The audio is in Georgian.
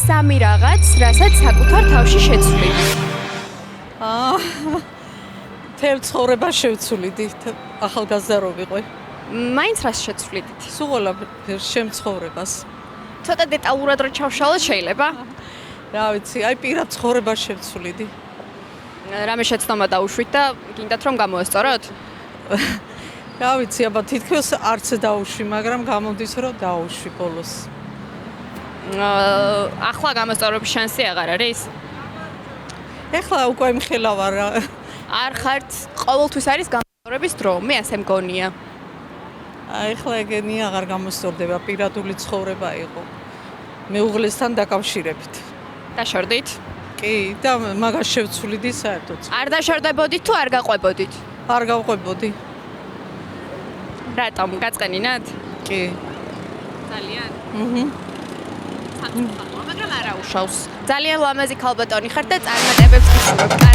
სამი რაღაც, რასაც საკუთარ თავში შეცვლით. თელ ცხოვრება შევცვლიდი, ახალგაზრდა რო ვიყო. მაინც რას შეცვლიდით? სულ ყველაფერს შემცხოვრებას. ცოტა დეტალურად რო ჩავშალოთ შეიძლება? რა ვიცი, აი პირად ცხოვრებას შევცვლიდი. რამე შეცდომა დაუშვით და გინდათ რომ გამოესწოროთ? რა ვიცი, აბა თითქოს არც დაუშვი, მაგრამ გამოდის რომ დაუშვი ბოლოს. ახლა გამოსწორების შანსი აღარ არის? ეხლა უკვე იმხელა ვარ რა. არ ხართ, ყოველთვის არის გამოსწორების დრო, მე ასე მგონია. ეხლა ეგენი აღარ გამოსწორდება, პირადული ცხოვრება იყო. მეუღლესთან დაკავშირებით. დაშორდით? კი, და მაგას შევცვლიდი საერთოდ. არ დაშორდებოდით თუ არ გაყვებოდით? არ გავყვებოდი. რატომ? გაწყენინათ? კი. ძალიან? მაგრამ არა უშავს. ძალიან ლამაზი ქალბატონი ხართ და წარმატებებს გისურვებთ.